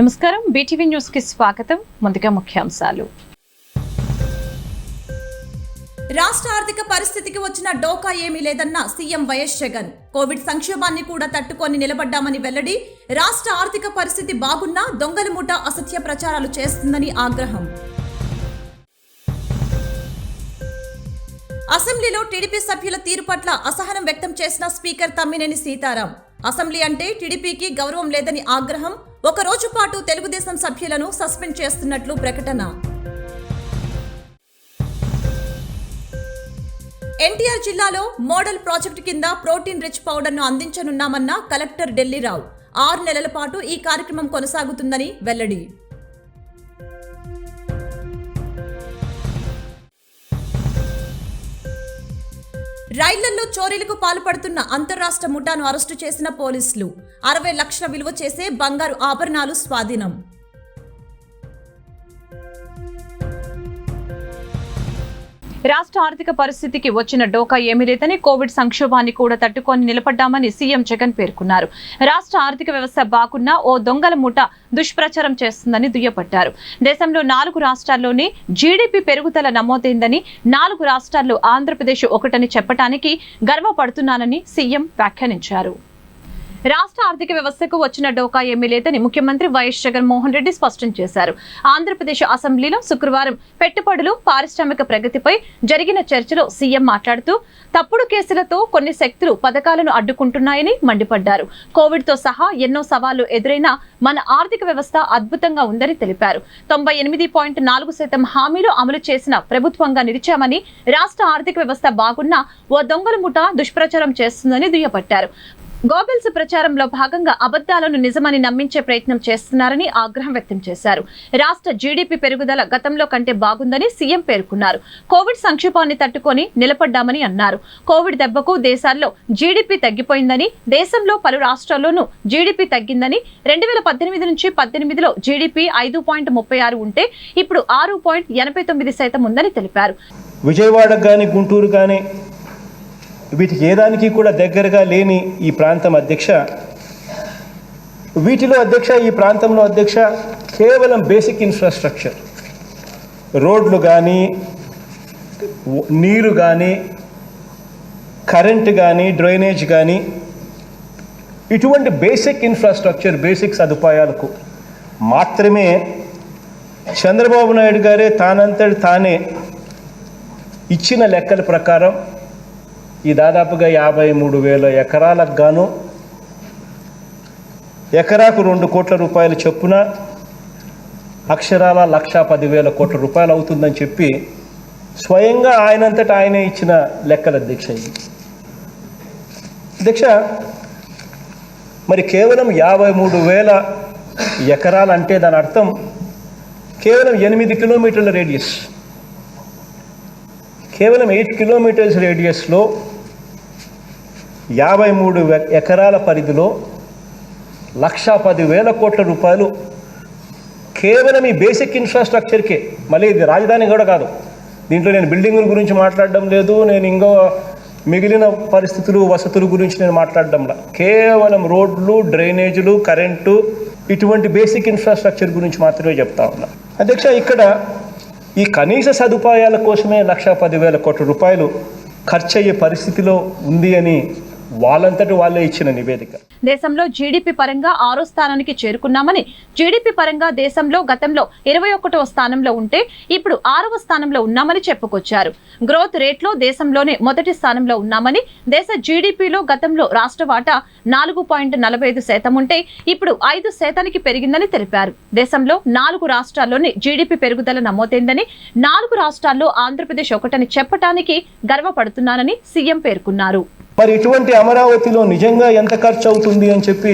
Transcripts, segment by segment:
నమస్కారం, BTV news కి స్వాగతం. ముందుగా ముఖ్యాంశాలు. రాష్ట్ర ఆర్థిక పరిస్థితికి వచ్చిన డోకా ఏమీ లేదన్న సీఎం వైఎస్ జగన్. కోవిడ్ సంక్షోభాన్ని కూడా తట్టుకొని నిలబడ్డామని వెల్లడి. రాష్ట్ర ఆర్థిక పరిస్థితి బాగున్నా దొంగల ముఠ అసత్య ప్రచారాలు చేస్తుందని ఆగ్రహం. అసెంబ్లీలో టీడీపీ సభ్యుల తీరు పట్ల అసహనం వ్యక్తం చేసిన స్పీకర్ తమ్మినేని సీతారాం. అసెంబ్లీ అంటే టీడీపీకి గౌరవం లేదని ఆగ్రహం. ఒక రోజు పాటు తెలుగుదేశం సభ్యులను సస్పెండ్ చేస్తున్నట్లు ప్రకటన. ఎన్టీఆర్ జిల్లాలో మోడల్ ప్రాజెక్టు కింద ప్రోటీన్ రిచ్ పౌడర్ను అందించనున్నామన్న కలెక్టర్ ఢిల్లీరావు. 6 నెలల పాటు ఈ కార్యక్రమం కొనసాగుతుందని వెల్లడి. రైళ్లలో చోరీలకు పాల్పడుతున్న అంతర్రాష్ట్ర ముఠాను అరెస్టు చేసిన పోలీసులు. 60 లక్షల విలువ చేసే బంగారు ఆభరణాలు స్వాధీనం. రాష్ట్ర ఆర్థిక పరిస్థితికి వచ్చిన డోకా ఏమీ లేదని, కోవిడ్ సంక్షోభాన్ని కూడా తట్టుకొని నిలబడ్డామని సీఎం జగన్ పేర్కొన్నారు. రాష్ట్ర ఆర్థిక వ్యవస్థ బాగున్నా ఓ దొంగల ముఠ దుష్ప్రచారం చేస్తుందని దుయ్యబట్టారు. దేశంలో 4 రాష్ట్రాల్లోనే జీడీపీ పెరుగుదల నమోదైందని, 4 రాష్ట్రాల్లో ఆంధ్రప్రదేశ్ ఒకటని చెప్పడానికి గర్వపడుతున్నానని సీఎం వ్యాఖ్యానించారు. రాష్ట్ర ఆర్థిక వ్యవస్థకు వచ్చిన డోకా ఏమీ లేదని ముఖ్యమంత్రి వైఎస్ జగన్మోహన్ రెడ్డి స్పష్టం చేశారు. ఆంధ్రప్రదేశ్ అసెంబ్లీలో శుక్రవారం పెట్టుబడులు, పారిశ్రామిక ప్రగతిపై జరిగిన చర్చలో సీఎం మాట్లాడుతూ తప్పుడు కేసులతో కొన్ని శక్తులు పథకాలను అడ్డుకుంటున్నాయని మండిపడ్డారు. కోవిడ్ తో సహా ఎన్నో సవాళ్లు ఎదురైనా మన ఆర్థిక వ్యవస్థ అద్భుతంగా ఉందని తెలిపారు. 98.4% హామీలు అమలు చేసిన ప్రభుత్వంగా నిలిచామని, రాష్ట్ర ఆర్థిక వ్యవస్థ బాగున్నా ఓ దొంగల ముఠ దుష్ప్రచారం చేస్తుందని దుయ్యబట్టారు. గోబెల్స్ ప్రచారంలో భాగంగా అబద్దాలను నిజమని నమ్మించే ప్రయత్నం చేస్తున్నారని ఆగ్రహం వ్యక్తం చేశారు. రాష్ట్ర జీడీపీ పెరుగుదల గతంలో కంటే బాగుందని సీఎం పేర్కొన్నారు. కోవిడ్ సంక్షోభాన్ని తట్టుకొని నిలబడ్డామని అన్నారు. కోవిడ్ దెబ్బకు దేశాల్లో జీడీపీ తగ్గిపోయిందని, దేశంలో పలు రాష్ట్రాల్లోనూ జీడీపీ తగ్గిందని, 2018 నుంచి 18లో జీడీపీ 5.36 ఉంటే ఇప్పుడు 6.89% ఉందని తెలిపారు. విజయవాడ కానీ, గుంటూరు కానీ, వీటికి ఏదానికి కూడా దగ్గరగా లేని ఈ ప్రాంతం అధ్యక్ష, వీటిలో అధ్యక్ష, ఈ ప్రాంతంలో అధ్యక్ష, కేవలం బేసిక్ ఇన్ఫ్రాస్ట్రక్చర్, రోడ్లు కానీ, నీరు కానీ, కరెంటు కానీ, డ్రైనేజ్ కానీ, ఇటువంటి బేసిక్ ఇన్ఫ్రాస్ట్రక్చర్, బేసిక్ సదుపాయాలకు మాత్రమే చంద్రబాబు నాయుడు గారే తానంతటి తానే ఇచ్చిన లెక్కల ప్రకారం ఈ దాదాపుగా 53,000 ఎకరాలకు గాను ఎకరాకు 2 కోట్ల రూపాయలు చొప్పున అక్షరాల 1,10,000 కోట్ల రూపాయలు అవుతుందని చెప్పి స్వయంగా ఆయనంతటా ఆయనే ఇచ్చిన లెక్కల అధ్యక్ష. అధ్యక్ష, మరి కేవలం 53,000 ఎకరాలు అంటే దాని అర్థం కేవలం 8 కిలోమీటర్ల రేడియస్, కేవలం 8 కిలోమీటర్స్ రేడియస్లో 53 ఎకరాల పరిధిలో 1,10,000 కోట్ల రూపాయలు కేవలం ఈ బేసిక్ ఇన్ఫ్రాస్ట్రక్చర్కే. మళ్ళీ ఇది రాజధాని కూడా కాదు, దీంట్లో నేను బిల్డింగుల గురించి మాట్లాడడం లేదు, నేను ఇంకో మిగిలిన పరిస్థితులు, వసతుల గురించి నేను మాట్లాడడంలా. కేవలం రోడ్లు, డ్రైనేజీలు, కరెంటు, ఇటువంటి బేసిక్ ఇన్ఫ్రాస్ట్రక్చర్ గురించి మాత్రమే చెప్తా ఉన్నా. అధ్యక్ష, ఇక్కడ ఈ కనీస సదుపాయాల కోసమే 1,10,000 కోట్ల రూపాయలు ఖర్చు అయ్యే పరిస్థితిలో ఉంది అని వాళ్ళంతటి వాళ్ళే ఇచ్చిన నివేదిక. దేశంలో జీడీపీ పరంగా 6వ స్థానానికి చేరుకున్నామని, జీడీపీ పరంగా దేశంలో గతంలో 21వ స్థానంలో ఉంటే ఇప్పుడు 6వ స్థానంలో ఉన్నామని చెప్పుకొచ్చారు. గ్రోత్ రేట్లో దేశంలోనే మొదటి స్థానంలో ఉన్నామని, దేశ జీడీపీలో గతంలో రాష్ట్ర వాటా 4.45% ఉంటే ఇప్పుడు 5% పెరిగిందని తెలిపారు. దేశంలో 4 రాష్ట్రాల్లోనే జీడీపీ పెరుగుదల నమోదైందని, 4 రాష్ట్రాల్లో ఆంధ్రప్రదేశ్ ఒకటని చెప్పడానికి గర్వపడుతున్నానని సీఎం పేర్కొన్నారు. మరి ఇటువంటి అమరావతిలో నిజంగా ఎంత ఖర్చు అవుతుంది అని చెప్పి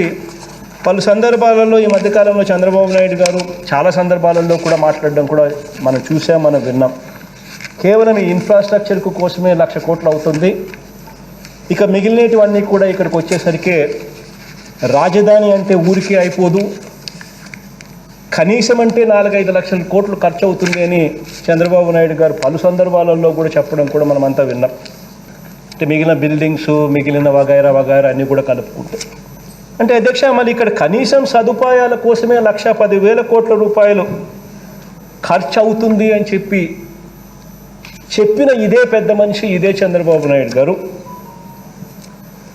పలు సందర్భాలలో ఈ మధ్యకాలంలో చంద్రబాబు నాయుడు గారు చాలా సందర్భాలలో కూడా మాట్లాడడం కూడా మనం చూసాం, మనం విన్నాం. కేవలం ఈ ఇన్ఫ్రాస్ట్రక్చర్ కోసమే 1,00,000 కోట్లు అవుతుంది. ఇక మిగిలినవన్నీ కూడా ఇక్కడికి వచ్చేసరికి రాజధాని అంటే ఊరికే అయిపోదు, కనీసం అంటే 4-5 లక్షల కోట్లు ఖర్చు అవుతుంది అని చంద్రబాబు నాయుడు గారు పలు సందర్భాలలో కూడా చెప్పడం కూడా మనం అంతా విన్నాం. అంటే మిగిలిన బిల్డింగ్స్, మిగిలిన వగైరా వగైరా అన్నీ కూడా కలుపుకుంటాం. అంటే అధ్యక్ష మళ్ళీ ఇక్కడ కనీసం సదుపాయాల కోసమే 1,10,000 కోట్ల రూపాయలు ఖర్చు అవుతుంది అని చెప్పిన ఇదే పెద్ద మనిషి, ఇదే చంద్రబాబు నాయుడు గారు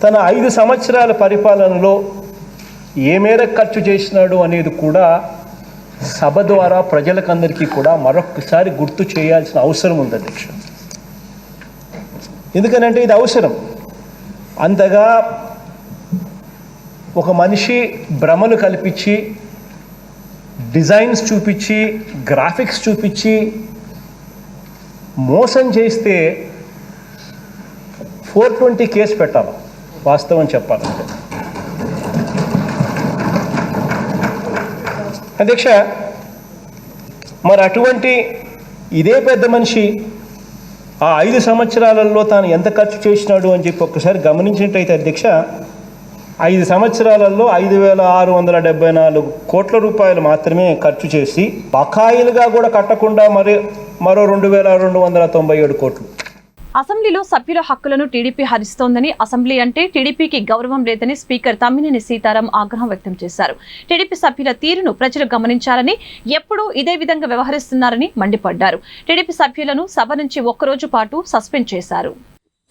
తన 5 సంవత్సరాల పరిపాలనలో ఏ మేరకు ఖర్చు చేసినాడు అనేది కూడా సభ ద్వారా ప్రజలకందరికీ కూడా మరొకసారి గుర్తు చేయాల్సిన అవసరం ఉంది అధ్యక్ష. ఎందుకనంటే ఇది అవసరం. అంతగా ఒక మనిషి భ్రమలు కల్పించి, డిజైన్స్ చూపించి, గ్రాఫిక్స్ చూపించి మోసం చేస్తే 420 కేసు పెట్టాలి వాస్తవం చెప్పాలంటే. అధ్యక్ష మరి అటువంటి ఇదే పెద్ద మనిషి ఆ 5 సంవత్సరాలలో తాను ఎంత ఖర్చు చేసినాడు అని చెప్పి ఒక్కసారి గమనించినట్టయితే అధ్యక్ష 5 సంవత్సరాలలో 5,674 కోట్ల రూపాయలు మాత్రమే ఖర్చు చేసి బకాయిలుగా కూడా కట్టకుండా మరో 2,297 కోట్లు. అసెంబ్లీలో సభ్యుల హక్కులను టీడీపీ హరిస్తోందని, అసెంబ్లీ అంటే టీడీపీకి గౌరవం లేదని స్పీకర్ తమ్మినేని సీతారాం ఆగ్రహం వ్యక్తం చేశారు. టీడీపీ సభ్యుల తీరును ప్రజలు గమనించాలని, ఎప్పుడూ ఇదే విధంగా వ్యవహరిస్తున్నారని మండిపడ్డారు. టీడీపీ సభ్యులను సభ నుంచి ఒక్కరోజు పాటు సస్పెండ్ చేశారు.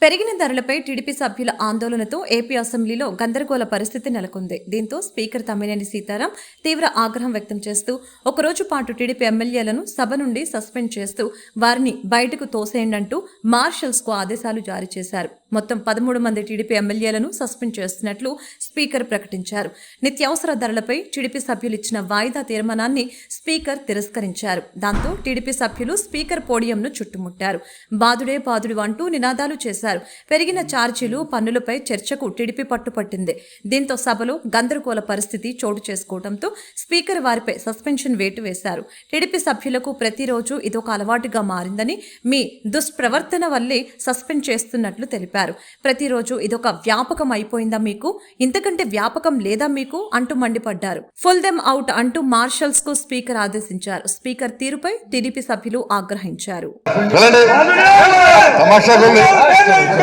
పెరిగిన ధరలపై టీడీపీ సభ్యుల ఆందోళనతో ఏపీ అసెంబ్లీలో గందరగోళ పరిస్థితి నెలకొంది. దీంతో స్పీకర్ తమ్మినేని సీతారాం తీవ్ర ఆగ్రహం వ్యక్తం చేస్తూ ఒకరోజు పాటు టీడీపీ ఎమ్మెల్యేలను సభ నుండి సస్పెండ్ చేస్తూ వారిని బయటకు తోసేయండంటూ మార్షల్స్ కు ఆదేశాలు జారీ చేశారు. మొత్తం 13 మంది టీడీపీ ఎమ్మెల్యేలను సస్పెండ్ చేస్తున్నట్లు స్పీకర్ ప్రకటించారు. నిత్యావసర ధరలపై టీడీపీ సభ్యులు ఇచ్చిన వాయిదా తీర్మానాన్ని స్పీకర్ తిరస్కరించారు. దాంతో టీడీపీ సభ్యులు స్పీకర్ పోడియంను చుట్టుముట్టారు. బాదుడే బాదుడు అంటూ నినాదాలు చేశారు. పెరిగిన ఛార్జీలు, పన్నులపై చర్చకు టీడీపీ పట్టుపట్టింది. దీంతో సభలో గందరగోళ పరిస్థితి చోటు చేసుకోవడంతో స్పీకర్ వారిపై సస్పెన్షన్ వేటు వేశారు. టీడీపీ సభ్యులకు ప్రతిరోజు ఇదొక అలవాటుగా మారిందని, మీ దుష్ప్రవర్తన వల్లే సస్పెండ్ చేస్తున్నట్లు తెలిపారు. ప్రతిరోజు ఇదొక వ్యాపకం అయిపోయిందా మీకు? ఇంతకంటే వ్యాపకం లేదా మీకు అంటూ మండిపడ్డారు. ఫుల్ దెమ్ అవుట్ అంటూ మార్షల్స్ కు స్పీకర్ ఆదేశించారు. స్పీకర్ తీరుపై టీడీపీ సభ్యులు ఆగ్రహించారు.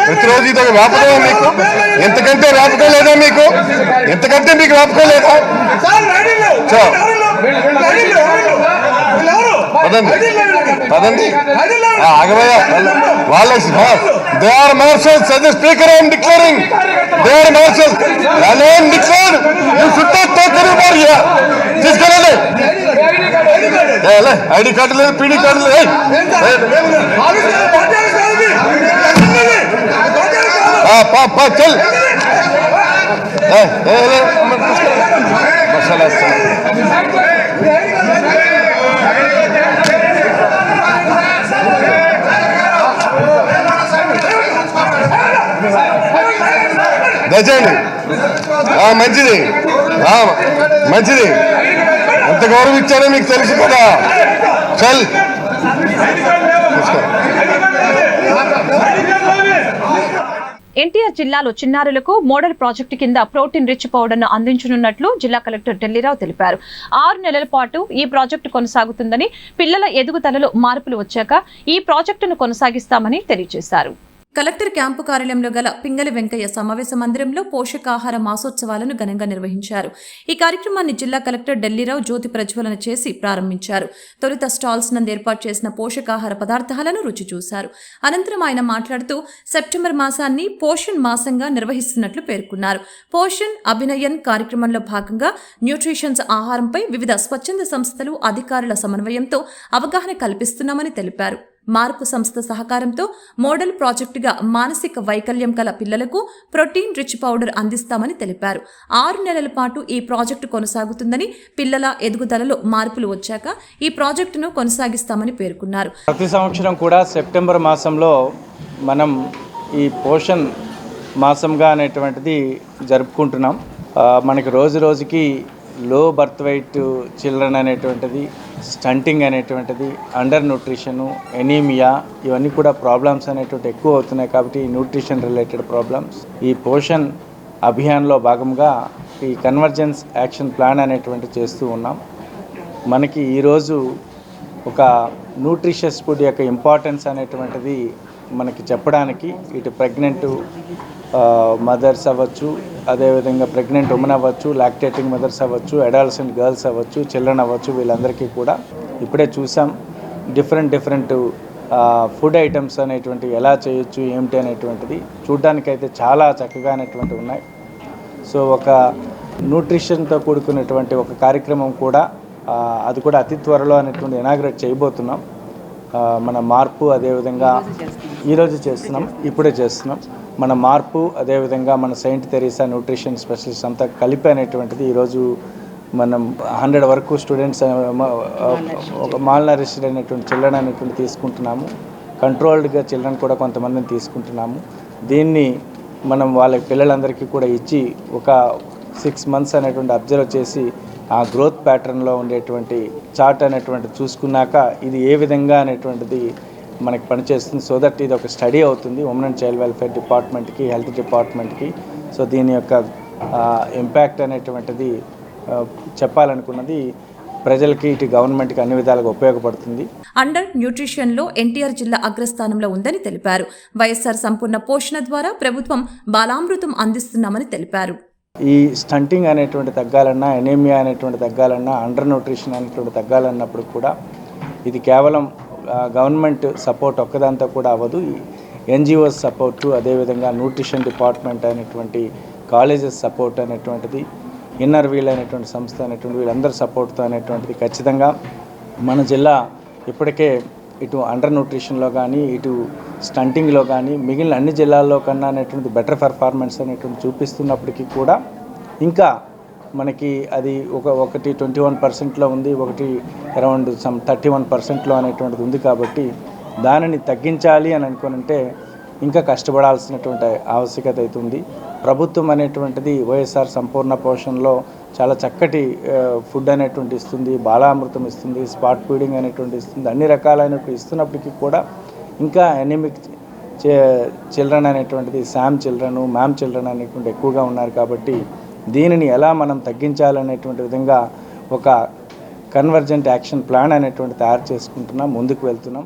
ప్రతిరోజు ఇది ఒక వ్యాపకం మీకు? ఎంతకంటే వ్యాపకం లేదా మీకు? ఎంతకంటే మీకు వ్యాపకం లేదా? పదండి ఆగవయ్యా. వాళ్ళ they are marshals as the speaker I am declaring. They are marshals. I am declared. You should not take anybody here. తీసుకెళ్ళండి. ఐడి కార్డు లేదు, పీడీ కార్డు లేదు. చల్ మసాలా దయచేయండి. మంచిది మంచిది. ఎంత గౌరవం ఇచ్చారో మీకు తెలుసు కదా. చల్ ఎన్టీఆర్ జిల్లాలో చిన్నారులకు మోడల్ ప్రాజెక్టు కింద ప్రోటీన్ రిచ్ పౌడర్ ను అందించనున్నట్లు జిల్లా కలెక్టర్ ఢిల్లీరావు తెలిపారు. 6 నెలల పాటు ఈ ప్రాజెక్టు కొనసాగుతుందని, పిల్లల ఎదుగుదలలో మార్పులు వచ్చాక ఈ ప్రాజెక్టును కొనసాగిస్తామని తెలియజేశారు. కలెక్టర్ క్యాంపు కార్యాలయంలో గల పింగళి వెంకయ్య సమావేశ మందిరంలో పోషకాహార మాసోత్సవాలను ఘనంగా నిర్వహించారు. ఈ కార్యక్రమాన్ని జిల్లా కలెక్టర్ ఢిల్లీరావు జ్యోతి ప్రజ్వలన చేసి ప్రారంభించారు. తొలుత స్టాల్స్ నందు ఏర్పాటు చేసిన పోషకాహార పదార్థాలను రుచి చూశారు. అనంతరం ఆయన మాట్లాడుతూ సెప్టెంబర్ మాసాన్ని పోషణ్ మాసంగా నిర్వహిస్తున్నట్లు పేర్కొన్నారు. పోషణ్ అభినయన్ కార్యక్రమంలో భాగంగా న్యూట్రిషన్స్ ఆహారంపై వివిధ స్వచ్ఛంద సంస్థలు, అధికారుల సమన్వయంతో అవగాహన కల్పిస్తున్నామని తెలిపారు. మార్పు సంస్థ సహకారంతో మోడల్ ప్రాజెక్టుగా మానసిక వైకల్యం గల పిల్లలకు ప్రోటీన్ రిచ్ పౌడర్ అందిస్తామని తెలిపారు. 6 నెలల పాటు ఈ ప్రాజెక్టు కొనసాగుతుందని, పిల్లల ఎదుగుదలలో మార్పులు వచ్చాక ఈ ప్రాజెక్టును కొనసాగిస్తామని పేర్కొన్నారు. ప్రతి సంవత్సరం కూడా సెప్టెంబర్ మాసంలో మనం ఈ పోషణ్ మాసంగా అనేటువంటిది జరుపుకుంటున్నాం. మనకి రోజు రోజుకి లో బర్త్ వెయిట్ చిల్డ్రన్ అనేటువంటిది, స్టంటింగ్ అనేటువంటిది, అండర్ న్యూట్రిషను, ఎనీమియా, ఇవన్నీ కూడా ప్రాబ్లమ్స్ అనేటువంటి ఎక్కువ అవుతున్నాయి. కాబట్టి ఈ న్యూట్రిషన్ రిలేటెడ్ ప్రాబ్లమ్స్ ఈ పోషణ్ అభియాన్లో భాగంగా ఈ కన్వర్జెన్స్ యాక్షన్ ప్లాన్ అనేటువంటి చేస్తూ ఉన్నాం. మనకి ఈరోజు ఒక న్యూట్రిషియస్ ఫుడ్ యొక్క ఇంపార్టెన్స్ అనేటువంటిది మనకి చెప్పడానికి ఇటు ప్రెగ్నెంట్ మదర్స్ అవ్వచ్చు, అదేవిధంగా ప్రెగ్నెంట్ ఉమెన్ అవ్వచ్చు, లాక్టేటింగ్ మదర్స్ అవ్వచ్చు, అడాలసెంట్ గర్ల్స్ అవ్వచ్చు, చిల్డ్రన్ అవ్వచ్చు, వీళ్ళందరికీ కూడా ఇప్పుడే చూసాం డిఫరెంట్ ఫుడ్ ఐటమ్స్ అనేటువంటివి ఎలా చేయొచ్చు ఏమిటి అనేటువంటిది చూడ్డానికైతే చాలా చక్కగా అనేటువంటివి ఉన్నాయి. సో ఒక న్యూట్రిషన్తో కూడుకున్నటువంటి ఒక కార్యక్రమం కూడా అది కూడా అతి త్వరలో అనేటువంటి ఇనాగ్రేట్ చేయబోతున్నాం. మన మార్పు అదేవిధంగా ఈరోజు చేస్తున్నాం, ఇప్పుడే చేస్తున్నాం. మన మార్పు అదేవిధంగా మన సెయింట్ తెరీసా న్యూట్రిషన్ స్పెషలిస్ట్ అంతా కలిపి అనేటువంటిది ఈరోజు మనం 100 వరకు స్టూడెంట్స్ ఒక మాల్ నరిష్డ్ అనేటువంటి చిల్డ్రన్ అనేటువంటి తీసుకుంటున్నాము. కంట్రోల్డ్గా చిల్డ్రన్ కూడా కొంతమందిని తీసుకుంటున్నాము. దీన్ని మనం వాళ్ళ పిల్లలందరికీ కూడా ఇచ్చి ఒక 6 మంత్స్ అనేటువంటి అబ్జర్వ్ చేసి ఆ గ్రోత్ ప్యాటర్న్లో ఉండేటువంటి చార్ట్ అనేటువంటి చూసుకున్నాక ఇది ఏ విధంగా అనేటువంటిది మనకి పనిచేస్తుంది. సో దట్ ఇది ఒక స్టడీ అవుతుంది ఉమెన్ అండ్ చైల్డ్ వెల్ఫేర్ డిపార్ట్మెంట్కి, హెల్త్ డిపార్ట్మెంట్కి. సో దీని యొక్క ఇంపాక్ట్ అనేటువంటిది చెప్పాలనుకున్నది ప్రజలకి, ఇటు గవర్నమెంట్కి అన్ని విధాలుగా ఉపయోగపడుతుంది. అండర్ న్యూట్రిషన్లో ఎన్టీఆర్ జిల్లా అగ్రస్థానంలో ఉందని తెలిపారు. వైఎస్ఆర్ సంపూర్ణ పోషణ ద్వారా ప్రభుత్వం బాలామృతం అందిస్తున్నామని తెలిపారు. ఈ స్టంటింగ్ అనేటువంటి తగ్గాలన్నా, ఎనీమియా అనేటువంటి తగ్గాలన్నా, అండర్ న్యూట్రిషన్ అనేటువంటి తగ్గాలన్నప్పుడు కూడా ఇది కేవలం గవర్నమెంట్ సపోర్ట్ ఒక్కదాంతో కూడా అవ్వదు. ఎన్జిఓస్ సపోర్టు, అదేవిధంగా న్యూట్రిషన్ డిపార్ట్మెంట్ అనేటువంటి కాలేజెస్ సపోర్ట్ అనేటువంటిది, ఇన్నర్ వీల్ అనేటువంటి సంస్థ అనేటువంటి వీళ్ళందరూ సపోర్ట్తో అనేటువంటిది ఖచ్చితంగా మన జిల్లా ఇప్పటికే ఇటు అండర్ న్యూట్రిషన్లో కానీ, ఇటు స్టంటింగ్లో కానీ మిగిలిన అన్ని జిల్లాల్లో కన్నా అనేటువంటి బెటర్ పర్ఫార్మెన్స్ అనేటువంటి చూపిస్తున్నప్పటికీ కూడా ఇంకా మనకి అది ఒకటి 21%లో ఉంది, ఒకటి అరౌండ్ 31%లో అనేటువంటిది ఉంది. కాబట్టి దానిని తగ్గించాలి అని అనుకునంటే ఇంకా కష్టపడాల్సినటువంటి ఆవశ్యకత అవుతుంది. ప్రభుత్వం అనేటువంటిది వైఎస్ఆర్ సంపూర్ణ పోషణలో చాలా చక్కటి ఫుడ్ అనేటువంటి ఇస్తుంది, బాలామృతం ఇస్తుంది, స్పాట్ ఫీడింగ్ అనేటువంటి ఇస్తుంది, అన్ని రకాలైనటువంటి ఇస్తున్నప్పటికీ కూడా ఇంకా ఎనిమిక్ చిల్డ్రన్ అనేటువంటిది శామ్ చిల్డ్రన్, మ్యామ్ చిల్డ్రన్ అనేటువంటి ఎక్కువగా ఉన్నారు. కాబట్టి దీనిని ఎలా మనం తగ్గించాలనేటువంటి విధంగా ఒక కన్వర్జెంట్ యాక్షన్ ప్లాన్ అనేటువంటి తయారు చేసుకుంటున్నాం, ముందుకు వెళ్తున్నాం.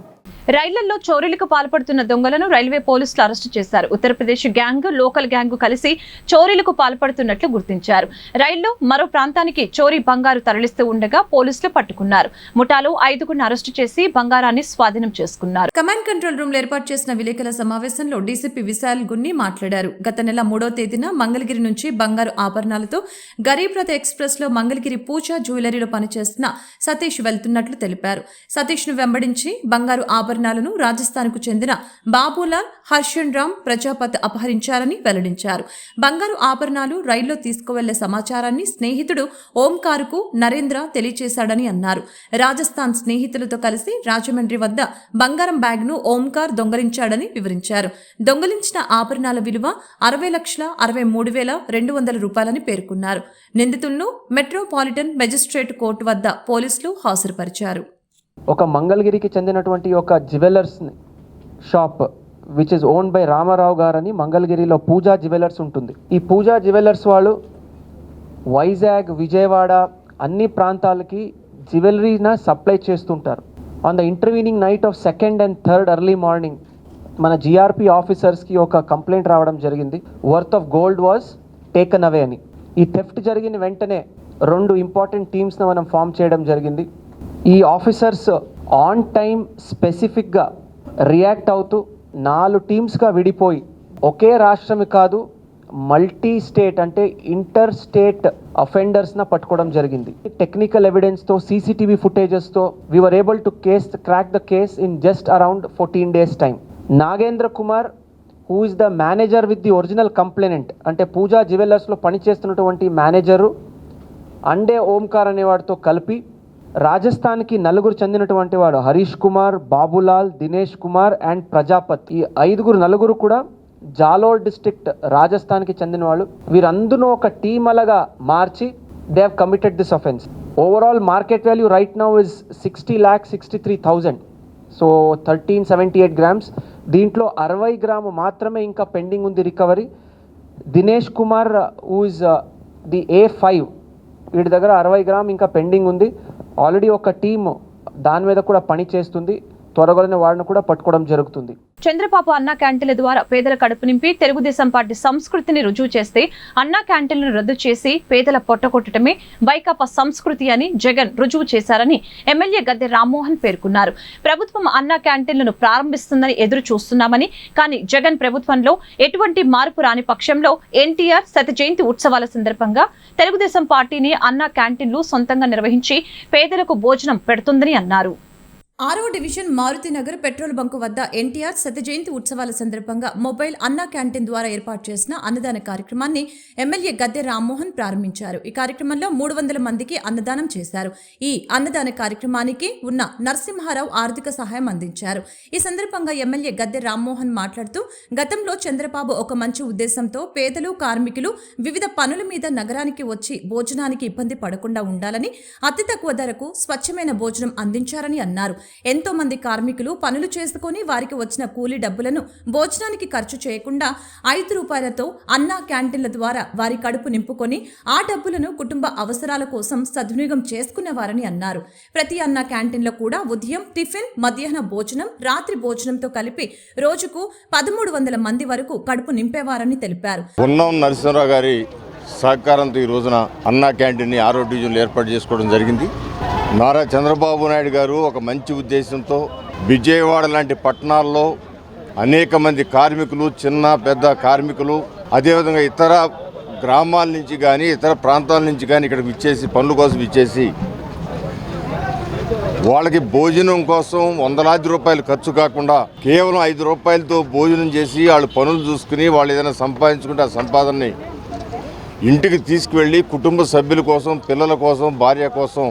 రైళ్లలో చోరీలకు పాల్పడుతున్న దొంగలను రైల్వే పోలీసులు అరెస్టు చేశారు. ఉత్తరప్రదేశ్ గ్యాంగ్, లోకల్ గ్యాంగ్ కలిసి చోరీలకు పాల్పడుతున్నట్లు గుర్తించారు. రైళ్లు మరో ప్రాంతానికి చోరీ బంగారు తరలిస్తూ ఉండగా పోలీసులు పట్టుకున్నారు. ముఠాలో 5గురిని అరెస్టు చేసి బంగారాన్ని స్వాధీనం చేసుకున్నారు. కమాండ్ కంట్రోల్ రూమ్ లో ఏర్పాటు చేసిన విలేకరుల సమావేశంలో డీసీపీ విశాల్ గున్ని మాట్లాడారు. గత నెల 3వ తేదీన మంగళగిరి నుంచి బంగారు ఆభరణాలతో గరీబ్ రథ్ ఎక్స్ప్రెస్ లో మంగళగిరి పూజా జ్యువెలరీలో పనిచేస్తున్న సతీష్ వెళ్తున్నట్లు తెలిపారు. సతీష్ ను వెంబడించి బంగారు ఆభరణాలను రాజస్థాన్కు చెందిన బాబులాల్, హర్షన్ రామ్ ప్రజాపత్ అపహరించారని వెల్లడించారు. బంగారు ఆభరణాలు రైల్లో తీసుకువెళ్లే సమాచారాన్ని స్నేహితుడు ఓంకార్కు నరేంద్ర తెలియచేశాడని అన్నారు. రాజస్థాన్ స్నేహితులతో కలిసి రాజమండ్రి వద్ద బంగారం బ్యాగ్ ను ఓంకార్ దొంగలించాడని వివరించారు. దొంగలించిన ఆభరణాల విలువ 60,63,200 రూపాయలని పేర్కొన్నారు. నిందితులను మెట్రోపాలిటన్ మెజిస్ట్రేట్ కోర్టు వద్ద పోలీసులు హాజరుపరిచారు. ఒక మంగళగిరికి చెందినటువంటి ఒక jewellers shop which is owned by Ramarao గారని మంగళగిరిలో పూజా జ్యువెలర్స్ ఉంటుంది. ఈ పూజా జ్యువెలర్స్ వాళ్ళు వైజాగ్, విజయవాడ అన్ని ప్రాంతాలకి జ్యువెలరీని సప్లై చేస్తుంటారు. On the intervening knight of 2nd and 3rd early morning మన జిఆర్పి ఆఫీసర్స్కి ఒక కంప్లైంట్ రావడం జరిగింది. Worth of gold was taken away అని. ఈ థెఫ్ట్ జరిగిన వెంటనే 2 ఇంపార్టెంట్ టీమ్స్ని మనం ఫామ్ చేయడం జరిగింది. ఈ ఆఫీసర్స్ ఆన్ టైం స్పెసిఫిక్గా రియాక్ట్ అవుతూ 4 టీమ్స్గా విడిపోయి ఒకే రాష్ట్రమే కాదు మల్టీ స్టేట్ అంటే ఇంటర్ స్టేట్ అఫెండర్స్ని పట్టుకోవడం జరిగింది. టెక్నికల్ ఎవిడెన్స్తో, సీసీటీవీ ఫుటేజెస్తో we were able to crack the case in just around 14 days time. Nagendra Kumar who is the manager with the original complainant అంటే పూజా జ్యువెలర్స్లో పనిచేస్తున్నటువంటి మేనేజరు అండే ఓంకార్ అనేవాడితో కలిపి రాజస్థాన్కి 4 చెందినటువంటి వాడు హరీష్ కుమార్, బాబులాల్, దినేష్ కుమార్ అండ్ ప్రజాపత్. ఈ 5 కూడా జాలోర్ డిస్ట్రిక్ట్ రాజస్థాన్కి చెందిన వాళ్ళు. వీరందరూ ఒక టీమ్ అలాగా మార్చి they have committed this offence. Overall market value right now is 60,63,000. So 1378 grams. దీంట్లో 60 గ్రాము మాత్రమే ఇంకా పెండింగ్ ఉంది recovery. Dinesh Kumar who is the A5 వీడి దగ్గర 60 గ్రామ్ ఇంకా పెండింగ్ ఉంది. ఆల్రెడీ ఒక టీమ్ దాని మీద కూడా పని చేస్తుంది. త్వరగొలిన వారిని కూడా పట్టుకోవడం జరుగుతుంది. చంద్రబాబు అన్నా క్యాంటీన్ల ద్వారా పేదల కడుపు నింపి తెలుగుదేశం పార్టీ సంస్కృతిని రుజువు చేస్తే అన్నా క్యాంటీన్లను రద్దు చేసి పేదల పొట్టకొట్టడమే వైకాపా సంస్కృతి అని జగన్ రుజువు చేశారని ఎమ్మెల్యే గద్దె రామ్మోహన్ పేర్కొన్నారు. ప్రభుత్వం అన్నా క్యాంటీన్లను ప్రారంభిస్తుందని ఎదురు చూస్తున్నామని, కానీ జగన్ ప్రభుత్వంలో ఎటువంటి మార్పు రాని పక్షంలో ఎన్టీఆర్ శత జయంతి ఉత్సవాల సందర్భంగా తెలుగుదేశం పార్టీని అన్నా క్యాంటీన్లు సొంతంగా నిర్వహించి పేదలకు భోజనం పెడుతుందని అన్నారు. 6వ డివిజన్ మారుతినగర్ పెట్రోల్ బంకు వద్ద ఎన్టీఆర్ శత జయంతి ఉత్సవాల సందర్భంగా మొబైల్ అన్నా క్యాంటీన్ ద్వారా ఏర్పాటు చేసిన అన్నదాన కార్యక్రమాన్ని ఎమ్మెల్యే గద్దె రామ్మోహన్ ప్రారంభించారు. ఈ కార్యక్రమంలో 300 మందికి అన్నదానం చేశారు. ఈ అన్నదాన కార్యక్రమానికి ఉన్న నరసింహారావు ఆర్థిక సహాయం అందించారు. ఈ సందర్భంగా ఎమ్మెల్యే గద్దె రామ్మోహన్ మాట్లాడుతూ, గతంలో చంద్రబాబు ఒక మంచి ఉద్దేశంతో పేదలు, కార్మికులు వివిధ పనుల మీద నగరానికి వచ్చి భోజనానికి ఇబ్బంది పడకుండా ఉండాలని అతి తక్కువ ధరకు స్వచ్ఛమైన భోజనం అందించారని అన్నారు. ఎంతో మంది కార్మికులు పనులు చేసుకుని వారికి వచ్చిన కూలీ డబ్బులను భోజనానికి ఖర్చు చేయకుండా 5 రూపాయలతో అన్నా క్యాంటీన్ల ద్వారా వారి కడుపు నింపుకొని ఆ డబ్బులను కుటుంబ అవసరాల కోసం సద్వినియోగం చేసుకునేవారని అన్నారు. ప్రతి అన్నా క్యాంటీన్లో కూడా ఉదయం టిఫిన్, మధ్యాహ్న భోజనం, రాత్రి భోజనంతో కలిపి రోజుకు 1300 మంది వరకు కడుపు నింపేవారని తెలిపారు. ఉన్నం నరసింహరావు గారి సహకారంతో ఈ రోజున అన్నా క్యాంటీన్ని 6వ డివిజన్లో ఏర్పాటు చేసుకోవడం జరిగింది. నారా చంద్రబాబు నాయుడు గారు ఒక మంచి ఉద్దేశంతో విజయవాడ లాంటి పట్టణాల్లో అనేక మంది కార్మికులు, చిన్న పెద్ద కార్మికులు, అదేవిధంగా ఇతర గ్రామాల నుంచి కానీ ఇతర ప్రాంతాల నుంచి కానీ ఇక్కడికి ఇచ్చేసి పనుల కోసం ఇచ్చేసి వాళ్ళకి భోజనం కోసం వందలాది రూపాయలు ఖర్చు కాకుండా కేవలం 5 రూపాయలతో భోజనం చేసి వాళ్ళు పనులు చూసుకుని వాళ్ళు ఏదైనా సంపాదించుకుంటే ఆ సంపాదనని ఇంటికి తీసుకువెళ్ళి కుటుంబ సభ్యుల కోసం, పిల్లల కోసం, భార్య కోసం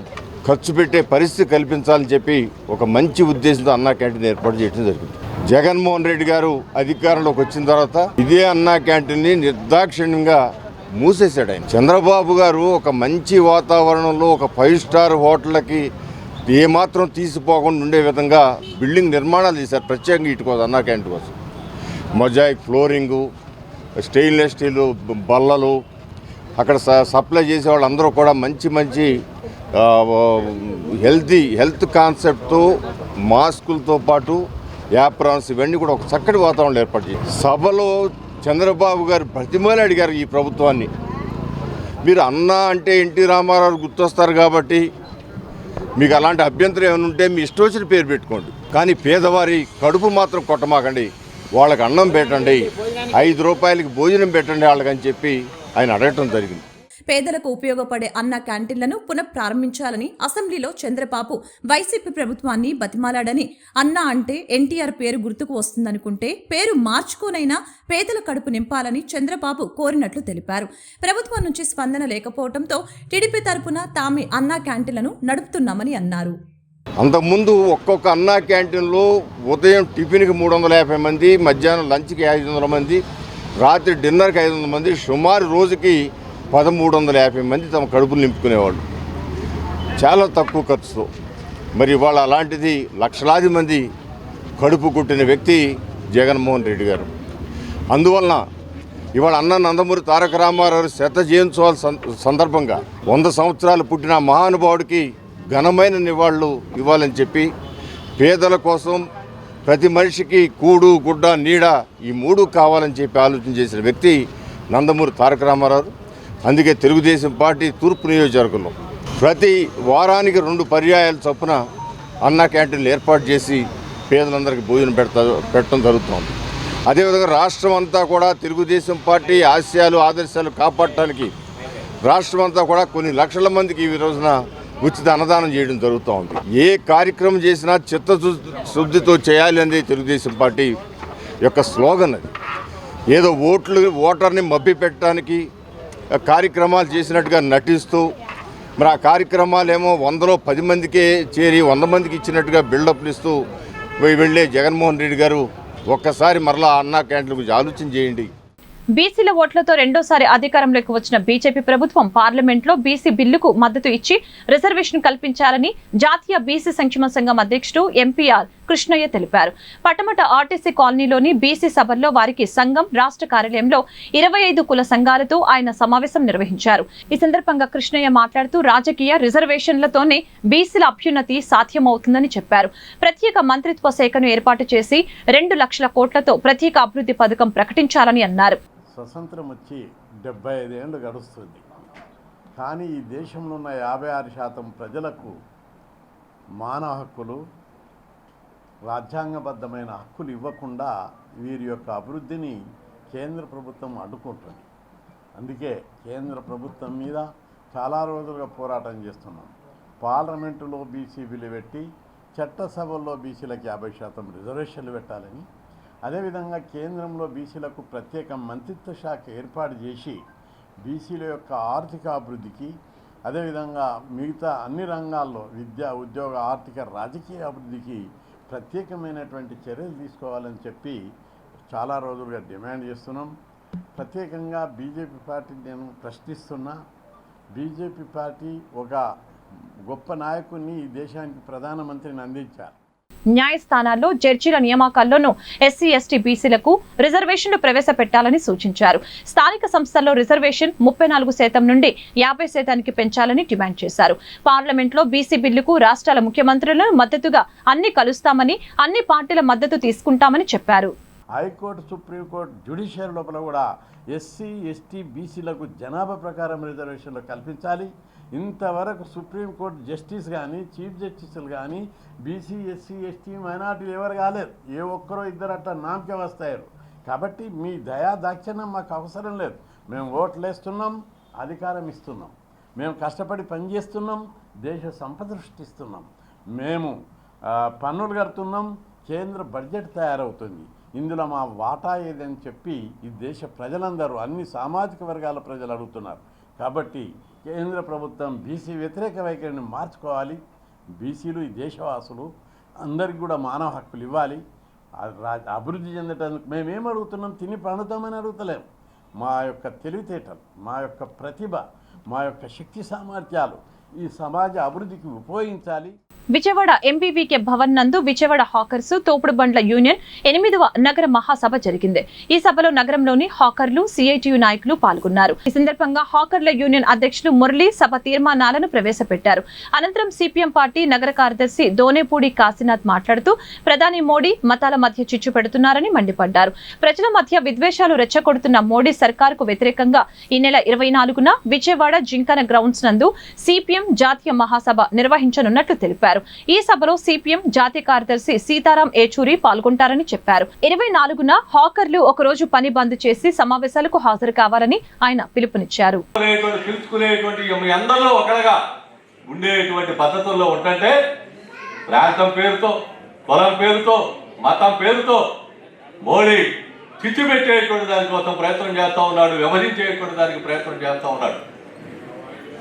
ఖర్చు పెట్టే పరిస్థితి కల్పించాలని చెప్పి ఒక మంచి ఉద్దేశంతో అన్నా క్యాంటీన్ ఏర్పాటు చేయడం జరిగింది. జగన్మోహన్ రెడ్డి గారు అధికారంలోకి వచ్చిన తర్వాత ఇదే అన్నా క్యాంటీన్ని నిర్దాక్షిణ్యంగా మూసేశాడు ఆయన. చంద్రబాబు గారు ఒక మంచి వాతావరణంలో ఒక 5 స్టార్ హోటళ్ళకి ఏమాత్రం తీసిపోకుండా ఉండే విధంగా బిల్డింగ్ నిర్మాణాలు చేశారు. ప్రత్యేకంగా ఇటు కోసం అన్నా క్యాంటీన్ కోసం మొజాయిక్ ఫ్లోరింగు, స్టెయిన్లెస్ స్టీల్ బల్లలు, అక్కడ సప్లై చేసే వాళ్ళందరూ కూడా మంచి హెల్త్ కాన్సెప్ట్తో మాస్కులతో పాటు యాప్రాన్స్ ఇవన్నీ కూడా ఒక చక్కటి వాతావరణం ఏర్పాటు చేశారు. సభలో చంద్రబాబు గారు ప్రతిమలు అడిగారు ఈ ప్రభుత్వాన్ని, మీరు అన్నా అంటే ఎన్టీ రామారావు గుర్తొస్తారు కాబట్టి మీకు అలాంటి అభ్యంతరం ఏమైనా ఉంటే మీ ఇష్టం వచ్చిన పేరు పెట్టుకోండి, కానీ పేదవారి కడుపు మాత్రం కొట్టమాకండి, వాళ్ళకి అన్నం పెట్టండి, 5 రూపాయలకి భోజనం పెట్టండి వాళ్ళకని చెప్పి ఆయన అడగటం జరిగింది. పేదలకు ఉపయోగపడే అన్న క్యాంటీన్లను పునఃప్రారంభించాలని అసెంబ్లీలో చంద్రబాబు వైసీపీ ప్రభుత్వాన్ని బతిమాలాడని, అన్నా అంటే ఎన్టీఆర్ పేరు గుర్తుకు వస్తుందనుకుంటే పేరు మార్చుకోనైనా పేదల కడుపు నింపాలని చంద్రబాబు కోరినట్లు తెలిపారు. ప్రభుత్వం నుంచి స్పందన లేకపోవడంతో టీడీపీ తరపున తామే అన్నా క్యాంటీన్లను నడుపుతున్నామని అన్నారు. అంతకుముందు ఒక్కొక్క అన్నా క్యాంటీన్లో ఉదయం టిఫిన్కి 350 మంది, మధ్యాహ్నం లంచ్కి 500 మంది, రాత్రి డిన్నర్కి 500 మంది, సుమారు రోజుకి 1350 మంది తమ కడుపులు నింపుకునేవాళ్ళు చాలా తక్కువ ఖర్చుతో. మరి ఇవాళ అలాంటిది లక్షలాది మంది కడుపు కుట్టిన వ్యక్తి జగన్మోహన్ రెడ్డి గారు. అందువలన ఇవాళ అన్న నందమూరి తారక రామారావు శత జయంత్సవాల సందర్భంగా 100 సంవత్సరాలు పుట్టిన మహానుభావుడికి ఘనమైన నివాళులు ఇవ్వాలని చెప్పి పేదల కోసం ప్రతి మనిషికి కూడు, గుడ్డ, నీడ ఈ 3 కావాలని చెప్పి ఆలోచన చేసిన వ్యక్తి నందమూరి తారక రామారావు. అందుకే తెలుగుదేశం పార్టీ తూర్పు నియోజకవర్గంలో ప్రతి వారానికి 2 పర్యాయాల చొప్పున అన్నా క్యాంటీన్లు ఏర్పాటు చేసి పేదలందరికీ భోజనం పెట్టడం జరుగుతుంది. అదేవిధంగా రాష్ట్రం అంతా కూడా తెలుగుదేశం పార్టీ ఆదర్శాలు కాపాడటానికి రాష్ట్రం అంతా కూడా కొన్ని లక్షల మందికి ఈ రోజున ఉచిత అన్నదానం చేయడం జరుగుతూ ఉంది. ఏ కార్యక్రమం చేసినా చిత్తశుద్ధితో చేయాలి అనేది తెలుగుదేశం పార్టీ యొక్క స్లోగన్. అది ఏదో ఓటర్ని మభ్య పెట్టడానికి కార్యక్రమాలు చేసినట్టుగా నటిస్తూ మరి ఆ కార్యక్రమాలు ఏమో 100లో 10 మందికే చేరి 100 మందికి ఇచ్చినట్టుగా బిల్డప్లు ఇస్తూ వెళ్ళే జగన్మోహన్ రెడ్డి గారు ఒక్కసారి మరలా అన్నా క్యాంటీన్ల గురించి ఆలోచన చేయండి. బీసీల ఓట్లతో రెండోసారి అధికారంలోకి వచ్చిన బీజేపీ ప్రభుత్వం పార్లమెంట్లో బీసీ బిల్లుకు మద్దతు ఇచ్చి రిజర్వేషన్ కల్పించాలని జాతీయ బీసీ సంక్షేమ సంఘం అధ్యక్షుడు ఎంపీఆర్ కృష్ణయ్య తెలిపారు. పటమట ఆర్టీసీ కాలనీలోని బీసీ సభల్లో వారికి సంఘం రాష్ట్ర కార్యాలయంలో 25 కుల సంఘాలతో ఆయన సమావేశం నిర్వహించారు. ఈ సందర్భంగా కృష్ణయ్య మాట్లాడుతూ రాజకీయ రిజర్వేషన్లతోనే బీసీల అభ్యున్నతి సాధ్యమవుతుందని చెప్పారు. ప్రత్యేక మంత్రిత్వ శాఖను ఏర్పాటు చేసి 2 లక్షల కోట్లతో ప్రత్యేక అభివృద్ధి పథకం ప్రకటించాలని అన్నారు. స్వతంత్రం వచ్చి 75 ఏళ్ళు గడుస్తుంది. కానీ ఈ దేశంలో ఉన్న 56% ప్రజలకు మానవ హక్కులు, రాజ్యాంగబద్ధమైన హక్కులు ఇవ్వకుండా వీరి యొక్క అభివృద్ధిని కేంద్ర ప్రభుత్వం అడ్డుకుంటుంది. అందుకే కేంద్ర ప్రభుత్వం మీద చాలా రోజులుగా పోరాటం చేస్తున్నాం. పార్లమెంటులో బీసీ బిల్లు పెట్టి చట్టసభల్లో బీసీలకు 50% రిజర్వేషన్లు పెట్టాలని, అదేవిధంగా కేంద్రంలో బీసీలకు ప్రత్యేక మంత్రిత్వ శాఖ ఏర్పాటు చేసి బీసీల యొక్క ఆర్థిక అభివృద్ధికి, అదేవిధంగా మిగతా అన్ని రంగాల్లో విద్య, ఉద్యోగ, ఆర్థిక, రాజకీయ అభివృద్ధికి ప్రత్యేకమైనటువంటి చర్యలు తీసుకోవాలని చెప్పి చాలా రోజులుగా డిమాండ్ చేస్తున్నాం. ప్రత్యేకంగా బీజేపీ పార్టీని నేను ప్రశ్నిస్తున్నా. బీజేపీ పార్టీ ఒక గొప్ప నాయకుడిని ఈ దేశానికి ప్రధానమంత్రిని అందించారు. న్యాయస్థానాల్లో జడ్జీల నియామకాల్లోనూ ఎస్సీ, ఎస్టీ, బీసీలకు రిజర్వేషన్లు ప్రవేశపెట్టాలని సూచించారు. స్థానిక సంస్థల్లో రిజర్వేషన్ 34% నుండి 50% పెంచాలని డిమాండ్ చేశారు. పార్లమెంట్లో బీసీ బిల్లుకు రాష్ట్రాల ముఖ్యమంత్రులను మద్దతుగా అన్ని కలుస్తామని, అన్ని పార్టీల మద్దతు తీసుకుంటామని చెప్పారు. హైకోర్టు, సుప్రీంకోర్టు, జ్యుడిషియరీ లోపల కూడా ఎస్సీ, ఎస్టీ, బీసీలకు జనాభా ప్రకారం రిజర్వేషన్లు కల్పించాలి. ఇంతవరకు సుప్రీంకోర్టు జస్టిస్ కానీ, చీఫ్ జస్టిస్లు కానీ బీసీ, ఎస్సీ, ఎస్టీ, మైనార్టీలు ఎవరు కాలేదు. ఏ ఒక్కరో ఇద్దరు అట్లా నామకే వస్తాయారు. కాబట్టి మీ దయా దాక్షిణ్యం మాకు అవసరం లేదు. మేము ఓట్లు వేస్తున్నాం, అధికారం ఇస్తున్నాం, మేము కష్టపడి పనిచేస్తున్నాం, దేశ సంపద సృష్టిస్తున్నాం, మేము పన్నులు కడుతున్నాం, కేంద్ర బడ్జెట్ తయారవుతుంది. ఇందులో మా వాటా ఏదని చెప్పి ఈ దేశ ప్రజలందరూ, అన్ని సామాజిక వర్గాల ప్రజలు అడుగుతున్నారు. కాబట్టి కేంద్ర ప్రభుత్వం బీసీ వ్యతిరేక వైఖరిని మార్చుకోవాలి. బీసీలు ఈ దేశవాసులు, అందరికీ కూడా మానవ హక్కులు ఇవ్వాలి. అభివృద్ధి చెందటానికి మేమేం అడుగుతున్నాం? తిని పండుతామని అడుగుతలేం. మా యొక్క తెలివితేటలు, మా యొక్క ప్రతిభ, మా యొక్క శక్తి సామర్థ్యాలు ఈ సమాజ అభివృద్ధికి ఉపయోగించాలి. విజయవాడ ఎంబీవీకే భవన్ నందు విజయవాడ హాకర్స్ తోపుడు బండ్ల యూనియన్ 8వ నగర మహాసభ జరిగింది. ఈ సభలో నగరంలోని హాకర్లు, సిఐటియు నాయకులు పాల్గొన్నారు. ఈ సందర్భంగా హాకర్ల యూనియన్ అధ్యక్షులు మురళి సభ తీర్మానాలను ప్రవేశపెట్టారు. అనంతరం సిపిఎం పార్టీ నగర కార్యదర్శి దోనేపూడి కాశీనాథ్ మాట్లాడుతూ ప్రధాని మోడీ మతాల మధ్య చిచ్చు పెడుతున్నారని మండిపడ్డారు. ప్రజల మధ్య విద్వేషాలు రెచ్చగొడుతున్న మోడీ సర్కారుకు వ్యతిరేకంగా ఈ నెల 24న విజయవాడ జింకన గ్రౌండ్స్ నందు సిపిఎం జాతీయ మహాసభ నిర్వహించనున్నట్లు తెలిపారు. ఈ సభలో సిపిఎం జాతీయ కార్యదర్శి సీతారాం ఏచూరి పాల్గొంటారని చెప్పారు. 24న హాకర్లు ఒకరోజు పని బంద్ చేసి సమావేశాలకు హాజరు కావాలని ఆయన పిలుపునిచ్చారు. ఉండేటువంటి పద్ధతుల్లో ఉంటే ప్రాంతం పేరుతో, కులం పేరుతో, మతం పేరుతో మోడీ చిచ్చు పెట్టేటువంటి దానికోసం ప్రయత్నం చేస్తూ ఉన్నాడు. విభజించేటువంటి దానికి ప్రయత్నం చేస్తూ ఉన్నాడు.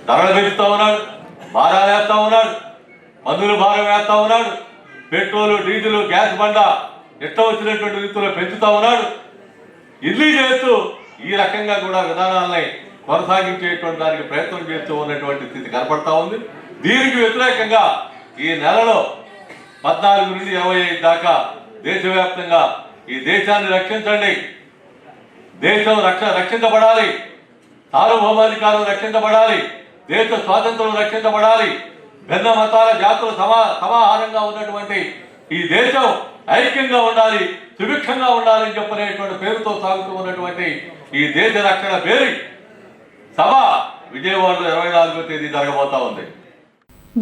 ధరలు పెంచుతూ ఉన్నాడు, భారాలు వేస్తూ ఉన్నాడు, మందులు భారం వేస్తూ ఉన్నాడు, పెట్రోలు, డీజిల్, గ్యాస్ బండ ఇష్టం వచ్చినటువంటి రీతిలో పెంచుతూ ఉన్నాడు. ఇడ్లీ చేస్తూ ఈ రకంగా కూడా విధానాలని కొనసాగించేటువంటి దానికి ప్రయత్నం చేస్తూ ఉన్నటువంటి స్థితి కనపడతా ఉంది. దీనికి వ్యతిరేకంగా ఈ నెలలో 14 నుండి 25 దాకా దేశవ్యాప్తంగా ఈ దేశాన్ని రక్షించండి, దేశం రక్షించబడాలి, సార్వభౌమాధికారం రక్షించబడాలి, దేశ స్వాతంత్రం రక్షించబడాలి, భిన్న మతాల జాతులు సమాహారంగా ఉన్నటువంటి ఈ దేశం ఐక్యంగా ఉండాలి, సుభిక్షంగా ఉండాలని చెప్పనేటువంటి పేరుతో సాగుతూ ఉన్నటువంటి ఈ దేశ రక్షణ పేరు సభ విజయవాడలో 24వ తేదీ జరగబోతా ఉంది.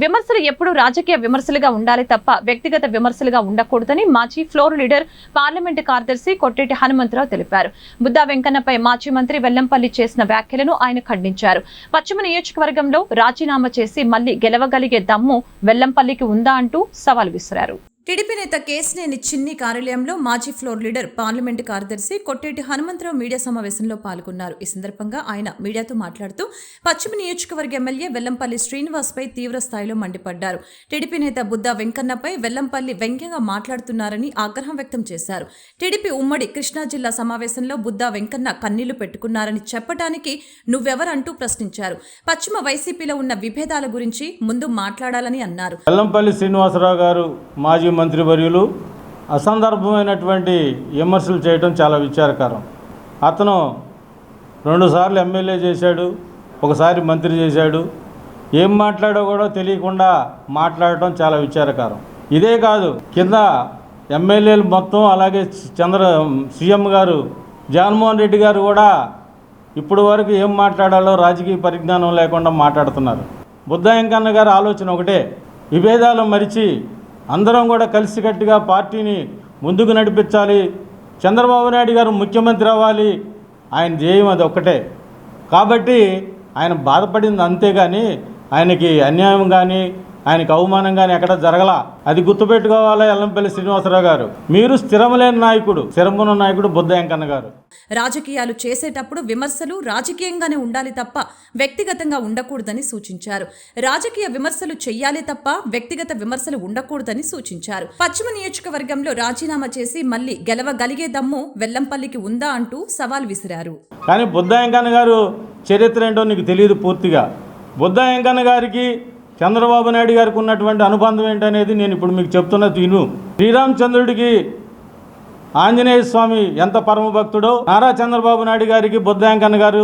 విమర్శలు ఎప్పుడూ రాజకీయ విమర్శలుగా ఉండాలి తప్ప వ్యక్తిగత విమర్శలుగా ఉండకూడదని మాజీ ఫ్లోర్ లీడర్ పార్లమెంటు కార్యదర్శి కొట్టేటి హనుమంతరావు తెలిపారు. బుద్దా వెంకన్నపై మాజీ మంత్రి వెల్లంపల్లి చేసిన వ్యాఖ్యలను ఆయన ఖండించారు. పశ్చిమ నియోజకవర్గంలో రాజీనామా చేసి మళ్లీ గెలవగలిగే దమ్ము వెల్లంపల్లికి ఉందా అంటూ సవాల్ విసిరారు. టీడీపీ నేత కేశినేని చిన్ని కార్యాలయంలో మాజీ ఫ్లోర్ లీడర్ పార్లమెంటు కార్యదర్శి కొట్టేటి హనుమంతరావు మీడియా సమావేశంలో పాల్గొన్నారు. ఈ సందర్భంగా ఆయన మీడియాతో మాట్లాడుతూ పశ్చిమ నియోజకవర్గ ఎమ్మెల్యే వెల్లంపల్లి శ్రీనివాస్పై తీవ్ర స్థాయిలో మండిపడ్డారు. టీడీపీ నేత బుద్దా వెంకన్నపై వెల్లంపల్లి వ్యంగ్యంగా మాట్లాడుతున్నారని ఆగ్రహం వ్యక్తం చేశారు. టీడీపీ ఉమ్మడి కృష్ణా జిల్లా సమావేశంలో బుద్దా వెంకన్న కన్నీళ్లు పెట్టుకున్నారని చెప్పడానికి నువ్వెవరంటూ ప్రశ్నించారు. పశ్చిమ వైసీపీలో ఉన్న విభేదాల గురించి ముందు మాట్లాడాలని అన్నారు. వెల్లంపల్లి శ్రీనివాసరావు గారు మాజీ మంత్రివర్యులు అసందర్భమైనటువంటి విమర్శలు చేయడం చాలా విచారకరం. అతను 2 సార్లు ఎమ్మెల్యే చేశాడు, ఒకసారి మంత్రి చేశాడు. ఏం మాట్లాడో కూడా తెలియకుండా మాట్లాడటం చాలా విచారకరం. ఇదే కాదు, కింద ఎమ్మెల్యేలు మొత్తం, అలాగే సీఎం గారు జగన్మోహన్ రెడ్డి గారు కూడా ఇప్పుడు వరకు ఏం మాట్లాడాలో రాజకీయ పరిజ్ఞానం లేకుండా మాట్లాడుతున్నారు. బుద్ధ వెంకన్న గారి ఆలోచన ఒకటే, విభేదాలు మరిచి అందరం కూడా కలిసికట్టుగా పార్టీని ముందుకు నడిపించాలి, చంద్రబాబు నాయుడు గారు ముఖ్యమంత్రి అవ్వాలి, ఆయన ధ్యేయం అది ఒక్కటే. కాబట్టి ఆయన బాధపడింది అంతేగాని ఆయనకి అన్యాయం కానీ ఆయనకి అవమానం కానీ ఎక్కడ జరగలా. అది గుర్తుపెట్టుకోవాలా ఎల్లంపల్లి శ్రీనివాసరావు గారు. మీరు స్థిరములేని నాయకుడు, స్థిరమున్న నాయకుడు బుద్ధ వెంకన్న గారు. రాజకీయాలు చేసేటప్పుడు విమర్శలు రాజకీయంగానే ఉండాలి తప్ప వ్యక్తిగతంగా ఉండకూడదని సూచించారు. రాజకీయ విమర్శలు చెయ్యాలి తప్ప వ్యక్తిగత విమర్శలు ఉండకూడదని సూచించారు. పశ్చిమ నియోజకవర్గంలో రాజీనామా చేసి మళ్లీ గెలవగలిగే దమ్ము వెల్లంపల్లికి ఉందా అంటూ సవాల్ విసిరారు. కానీ బుద్ధ వెంకన్న గారు చరిత్ర ఏంటో నీకు తెలియదు పూర్తిగా. బుద్ధ వెంకన్న గారికి చంద్రబాబు నాయుడు గారికి ఉన్నటువంటి అనుబంధం ఏంటనేది నేను ఇప్పుడు మీకు చెప్తున్నా విను. శ్రీరామచంద్రుడికి ఆంజనేయ స్వామి ఎంత పరమ భక్తుడో, నారా చంద్రబాబు నాయుడు గారికి బుద్ధ వెంకన్న గారు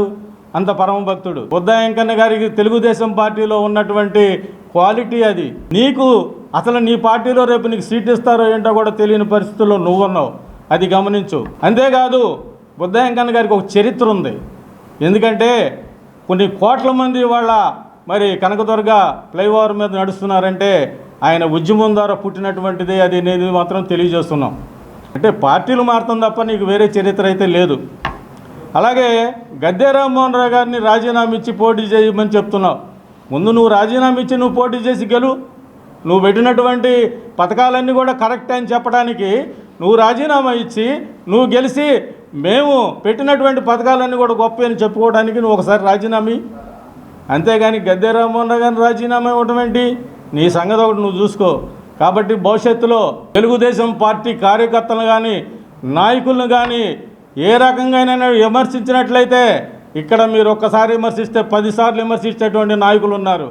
అంత పరమ భక్తుడు. బుద్ధ వెంకన్న గారికి తెలుగుదేశం పార్టీలో ఉన్నటువంటి క్వాలిటీ అది. నీకు అసలు నీ పార్టీలో రేపు నీకు సీట్ ఇస్తారో ఏంటో కూడా తెలియని పరిస్థితుల్లో నువ్వున్నావు, అది గమనించు. అంతేకాదు, బుద్ధ వెంకన్న గారికి ఒక చరిత్ర ఉంది. ఎందుకంటే కొన్ని కోట్ల మంది వాళ్ళ మరి కనకదుర్గ ఫ్లైఓవర్ మీద నడుస్తున్నారంటే ఆయన ఉద్యమం ద్వారా పుట్టినటువంటిది అది అనేది మాత్రం తెలియజేస్తున్నాం. అంటే పార్టీలు మారుతాం తప్ప నీకు వేరే చరిత్ర అయితే లేదు. అలాగే గద్దె రామ్మోహన్ రావు గారిని రాజీనామా ఇచ్చి పోటీ చేయమని చెప్తున్నావు. ముందు నువ్వు రాజీనామా ఇచ్చి నువ్వు పోటీ చేసి గెలు. నువ్వు పెట్టినటువంటి పథకాలన్నీ కూడా కరెక్ట్ అని చెప్పడానికి నువ్వు రాజీనామా ఇచ్చి నువ్వు గెలిచి మేము పెట్టినటువంటి పథకాలన్నీ కూడా గొప్ప అని చెప్పుకోవడానికి నువ్వు ఒకసారి రాజీనామా. అంతేగాని గద్దె రామ్మోహన్ రావు గారిని రాజీనామా ఇవ్వడం ఏంటి? నీ సంగతి ఒకటి నువ్వు చూసుకో. కాబట్టి భవిష్యత్తులో తెలుగుదేశం పార్టీ కార్యకర్తలను కానీ నాయకులను కానీ ఏ రకంగానైనా విమర్శించినట్లయితే ఇక్కడ మీరు ఒక్కసారి విమర్శిస్తే 10 సార్లు విమర్శించేటువంటి నాయకులు ఉన్నారు.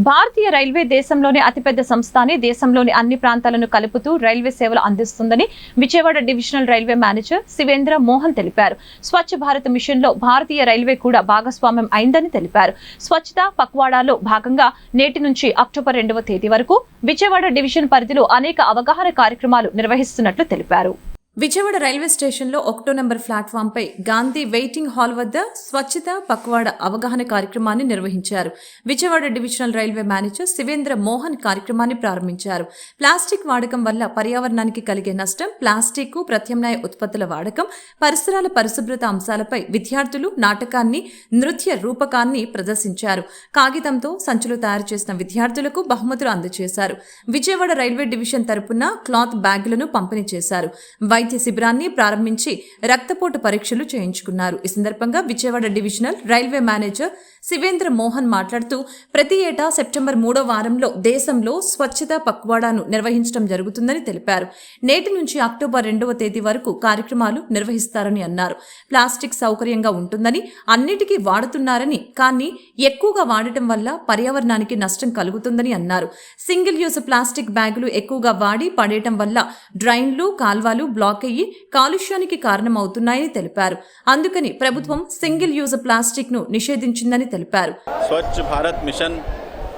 భారతీయ రైల్వే దేశంలోని అతిపెద్ద సంస్థ అని, దేశంలోని అన్ని ప్రాంతాలను కలుపుతూ రైల్వే సేవలు అందిస్తుందని Vijayawada divisional railway manager Shivendra Mohan తెలిపారు. స్వచ్ఛ భారత్ మిషన్ లో భారతీయ రైల్వే కూడా భాగస్వామ్యం అయిందని తెలిపారు. స్వచ్ఛత పక్వాడాలో భాగంగా నేటి నుంచి అక్టోబర్ 2వ తేదీ వరకు విజయవాడ డివిజన్ పరిధిలో అనేక అవగాహన కార్యక్రమాలు నిర్వహిస్తున్నట్లు తెలిపారు. విజయవాడ రైల్వే స్టేషన్లో 1వ నంబర్ ప్లాట్ఫామ్ పై గాంధీ వెయిటింగ్ హాల్ వద్ద స్వచ్ఛత పక్వాడ అవగాహన కార్యక్రమాన్ని నిర్వహించారు. Vijayawada divisional railway manager Shivendra Mohan కార్యక్రమాన్ని ప్రారంభించారు. ప్లాస్టిక్ వాడకం వల్ల పర్యావరణానికి కలిగే నష్టం, ప్లాస్టిక్ ప్రత్యామ్నాయ ఉత్పత్తుల వాడకం, పరిసరాల పరిశుభ్రత అంశాలపై విద్యార్థులు నాటకాన్ని, నృత్య రూపకాన్ని ప్రదర్శించారు. కాగితంతో సంచులు తయారు చేసిన విద్యార్థులకు బహుమతులు అందజేశారు. విజయవాడ రైల్వే డివిజన్ తరపున క్లాత్ బ్యాగులను పంపిణీ చేశారు. వైద్య శిబిరాన్ని ప్రారంభించి రక్తపోటు పరీక్షలు చేయించుకున్నారు. ఈ సందర్భంగా Vijayawada divisional railway manager Shivendra Mohan మాట్లాడుతూ ప్రతి ఏటా సెప్టెంబర్ 3వ వారంలో దేశంలో స్వచ్ఛత పక్వాడాను నిర్వహించడం జరుగుతుందని తెలిపారు. నేటి నుంచి అక్టోబర్ 2వ తేదీ వరకు కార్యక్రమాలు నిర్వహిస్తారని అన్నారు. ప్లాస్టిక్ సౌకర్యంగా ఉంటుందని, అన్నిటికీ వాడుతున్నారని, కానీ ఎక్కువగా వాడటం వల్ల పర్యావరణానికి నష్టం కలుగుతుందని అన్నారు. సింగిల్ యూజ్ ప్లాస్టిక్ బ్యాగులు ఎక్కువగా వాడి పడేయటం వల్ల డ్రైన్లు, కాల్వలు బ్లాక్ అయ్యి కాలుష్యానికి కారణమవుతున్నాయని తెలిపారు. అందుకని ప్రభుత్వం సింగిల్ యూజ్ ప్లాస్టిక్ ను నిషేధించిందని తెలిపారు. Swachh Bharat mission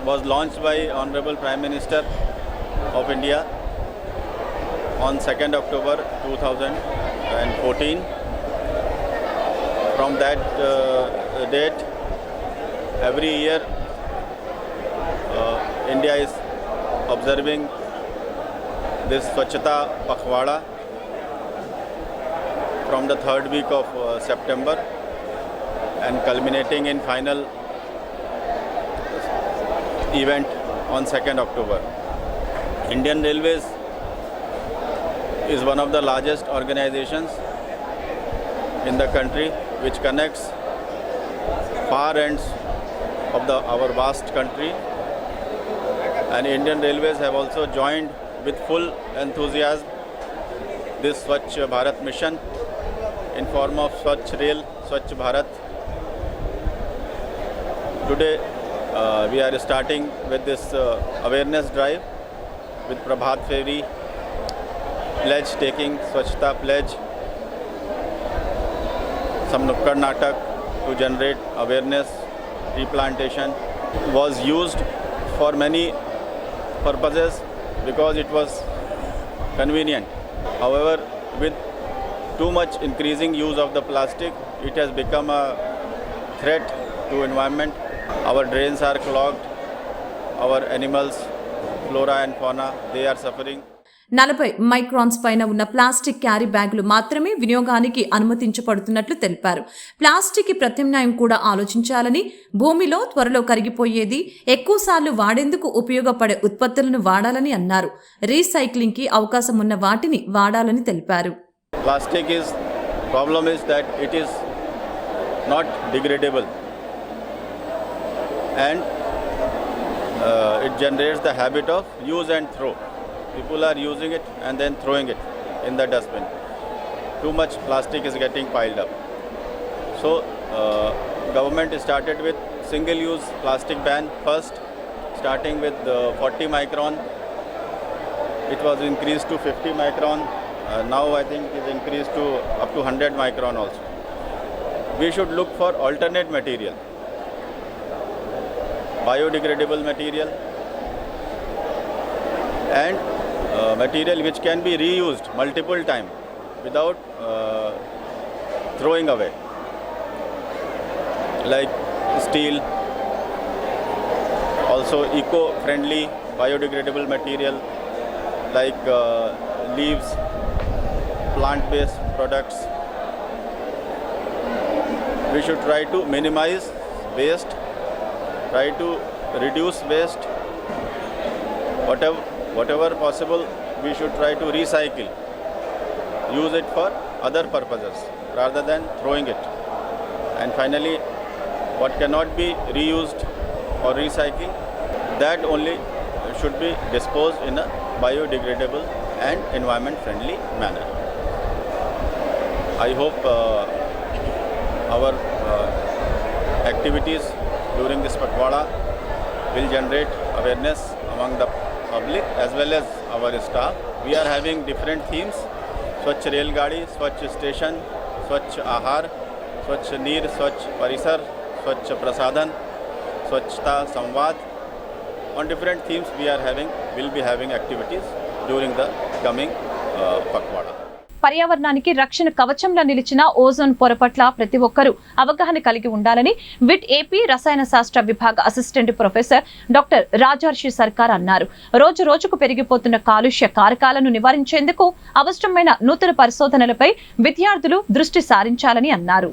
was launched by Honorable Prime Minister of India on 2nd October 2014. From that date, every year India is observing this Swachhata Pakhwada from the 3rd week of September and culminating in final event on 2nd October. Indian Railways is one of the largest organizations in the country which connects far ends of our vast country, and Indian Railways have also joined with full enthusiasm this Swachh Bharat mission in form of Swachh Rail, Swachh Bharat. Today we are starting with this awareness drive with Prabhat Ferry pledge taking, Swachhta pledge, some Nukkad Natak to generate awareness, tree plantation was used for many purposes because it was convenient. However, with too much increasing use of the plastic, it has become a threat to environment. Our drains are clogged, our animals, flora and fauna, they are suffering. 40 microns పైన ఉన్న plastic carry బ్యాగులు మాత్రమే వినియోగానికి అనుమతించబడుతున్నట్లు తెలిపారు. Plastic ప్రత్యామ్నాయం కూడా ఆలోచించాలని, భూమిలో త్వరలో కరిగిపోయేది, ఎక్కువసార్లు వాడేందుకు ఉపయోగపడే ఉత్పత్తులను వాడాలని అన్నారు. రీసైక్లింగ్ కి అవకాశం ఉన్న వాటిని వాడాలని తెలిపారు. Plastic problem is that it is not degradable and it generates the habit of use and throw. People are using it and then throwing it in the dustbin. Too much plastic is getting piled up. So government started with single-use plastic ban first, starting with 40 micron. It was increased to 50 micron. Now I think it is increased to up to 100 micron also. We should look for alternate material, biodegradable material, and material which can be reused multiple times without throwing away, like steel. Also eco-friendly biodegradable material like leaves, plant-based products. We should try to minimize waste, try to reduce waste. Whatever possible, we should try to recycle, use it for other purposes rather than throwing it. And finally, what cannot be reused or recycled, that only should be disposed in a biodegradable and environment-friendly manner. I hope our activities during this Pakhwada will generate awareness among the public as well as our staff. We are having different themes: Swachh Rail Gadi, Swachh Station, Swachh Ahar, Swachh Neer, Swachh Parisar, Swachh Prasadhan, Swachhta Samvad. On different themes will be having activities during the coming Pakhwada. పర్యావరణానికి రక్షణ కవచంలా నిలిచిన ozone పొర పట్ల ప్రతి ఒక్కరూ అవగాహన కలిగి ఉండాలని విట్ ఏపీ రసాయన శాస్త్ర విభాగ అసిస్టెంట్ ప్రొఫెసర్ డాక్టర్ రాజర్షి సర్కార్ అన్నారు. రోజు రోజుకు పెరిగిపోతున్న కాలుష్య కారకాలను నివారించేందుకు అవసరమైన నూతన పరిశోధనలపై విద్యార్థులు దృష్టి సారించాలని అన్నారు.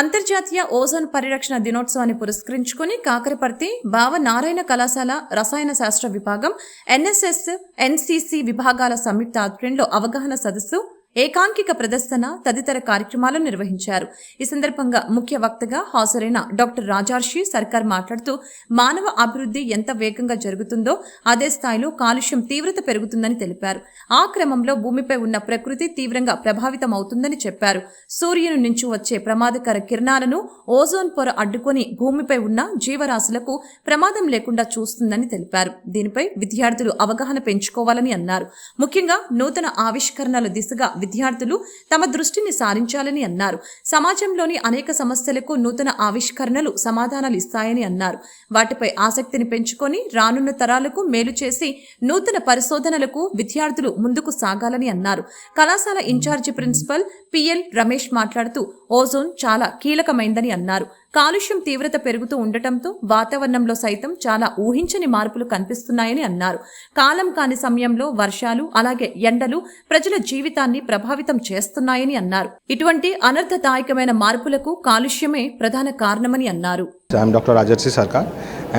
అంతర్జాతీయ ఓజోన్ పరిరక్షణ దినోత్సవాన్ని పురస్కరించుకుని కాకరపర్తి బావ నారాయణ కళాశాల రసాయన శాస్త్ర విభాగం, ఎన్ఎస్ఎస్, ఎన్సీసీ విభాగాల సంయుక్త ఆధ్వర్యంలో అవగాహన సదస్సు, ఏకాంకిక ప్రదర్శన తదితర కార్యక్రమాలను నిర్వహించారు. ఈ సందర్భంగా ముఖ్య వక్తగా హాజరైన డాక్టర్ రాజర్షి సర్కార్ మాట్లాడుతూ మానవ అభివృద్ధి ఎంత వేగంగా జరుగుతుందో అదే స్థాయిలో కాలుష్యం తీవ్రత పెరుగుతుందని తెలిపారు. ఆ క్రమంలో భూమిపై ఉన్న ప్రకృతి తీవ్రంగా ప్రభావితం అవుతుందని చెప్పారు. సూర్యుని నుంచి వచ్చే ప్రమాదకర కిరణాలను ఓజోన్ పొర అడ్డుకొని భూమిపై ఉన్న జీవరాశులకు ప్రమాదం లేకుండా చూస్తుందని తెలిపారు. దీనిపై విద్యార్థులు అవగాహన పెంచుకోవాలని అన్నారు. ముఖ్యంగా నూతన ఆవిష్కరణల దిశగా విద్యార్థులు తమ దృష్టిని సారించాలని అన్నారు. సమాజంలోని అనేక సమస్యలకు నూతన ఆవిష్కరణలు సమాధానాలు ఇస్తాయని అన్నారు. వాటిపై ఆసక్తిని పెంచుకొని రానున్న తరాలకు మేలు చేసి నూతన పరిశోధనలకు విద్యార్థులు ముందుకు సాగాలని అన్నారు. కళాశాల ఇన్ఛార్జి ప్రిన్సిపల్ పిఎల్ రమేష్ మాట్లాడుతూ ఓజోన్ చాలా కీలకమైందని అన్నారు. కాలుష్యం తీవ్రత పెరుగుతూ ఉండటంతో వాతావరణంలో సైతం చాలా ఊహించని మార్పులు కనిపిస్తున్నాయని అన్నారు. కాలం కాని సమయంలో వర్షాలు అలాగే ఎండలు ప్రజల జీవితాన్ని ప్రభావితం చేస్తున్నాయని అన్నారు. ఇటువంటి అనర్థదాయకమైన మార్పులకు కాలుష్యమే ప్రధాన కారణమని అన్నారు. I am Dr. Rajarshi Sarkar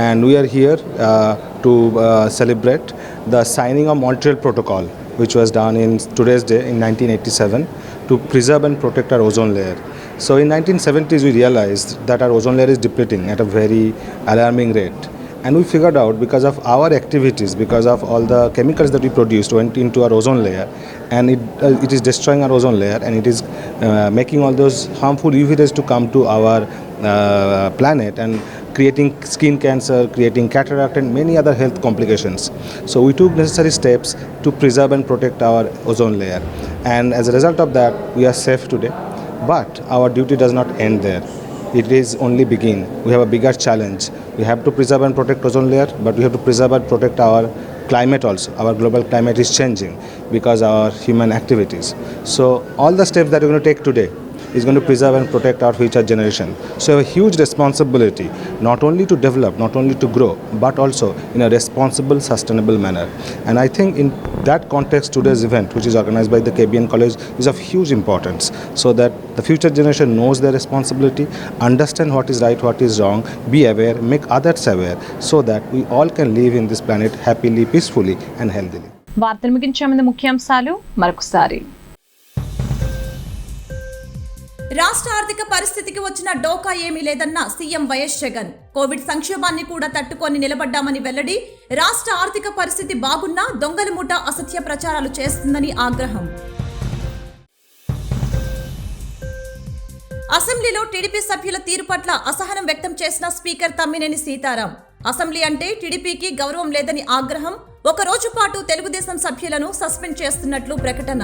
and we are here to celebrate the signing of Montreal Protocol, which was done in today's day in 1987 to preserve and protect our ozone layer. So in 1970s we realized that our ozone layer is depleting at a very alarming rate. And we figured out, because of our activities, because of all the chemicals that we produced went into our ozone layer, and it is destroying our ozone layer, and it is making all those harmful UV rays to come to our planet and creating skin cancer, creating cataract and many other health complications. So we took necessary steps to preserve and protect our ozone layer, and as a result of that we are safe today. But our duty does not end there. It is only begin. We have a bigger challenge. We have to preserve and protect ozone layer, but we have to preserve and protect our climate also. Our global climate is changing because of our human activities. So all the steps that we're going to take today is going to preserve and protect our future generation. So we have a huge responsibility not only to develop, not only to grow, but also in a responsible, sustainable manner. And I think in that context, today's event, which is organized by the KBN College, is of huge importance, so that the future generation knows their responsibility, understand what is right, what is wrong, be aware, make others aware, so that we all can live in this planet happily, peacefully and healthily. వార్తలు ముగించే ముందు ముఖ్యాంశాలు మరొకసారి. రాష్ట్ర ఆర్థిక పరిస్థితికి వచ్చిన డోకా ఏమీ లేదన్న సీఎం వైఎస్ జగన్. కోవిడ్ సంక్షోభాన్ని కూడా తట్టుకొని నిలబడ్డామని వెల్లడి. రాష్ట్ర ఆర్థిక పరిస్థితి బాగున్నా దొంగల ముఠా అసత్య ప్రచారాలు చేస్తుందని ఆగ్రహం. అసెంబ్లీలో టీడీపీ సభ్యుల తీరు పట్ల అసహనం వ్యక్తం చేసిన స్పీకర్ తమ్మినేని సీతారాం. అసెంబ్లీ అంటే టీడీపీకి గౌరవం లేదని ఆగ్రహం. ఒక రోజు పాటు తెలుగుదేశం సభ్యులను సస్పెండ్ చేస్తున్నట్లు ప్రకటన.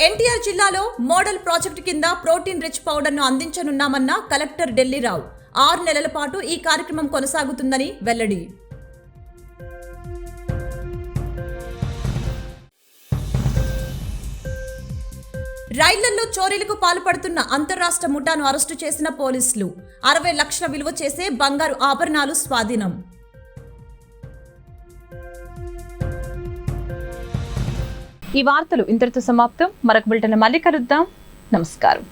ఎన్టీఆర్ జిల్లాలో మోడల్ ప్రాజెక్టు కింద ప్రోటీన్ రిచ్ పౌడర్ను అందించనున్నామన్న కలెక్టర్ ఢిల్లీరావు. 6 నెలల పాటు ఈ కార్యక్రమం కొనసాగుతుందని వెల్లడి. రైళ్లలో చోరీలకు పాల్పడుతున్న అంతర్రాష్ట్ర ముఠాను అరెస్టు చేసిన పోలీసులు. 60 లక్షల విలువ చేసే బంగారు ఆభరణాలు స్వాధీనం. ఈ వార్తలు ఇంతటితో సమాప్తం. మరొక బులెటిన్ మళ్ళీ కలుద్దాం. నమస్కారం.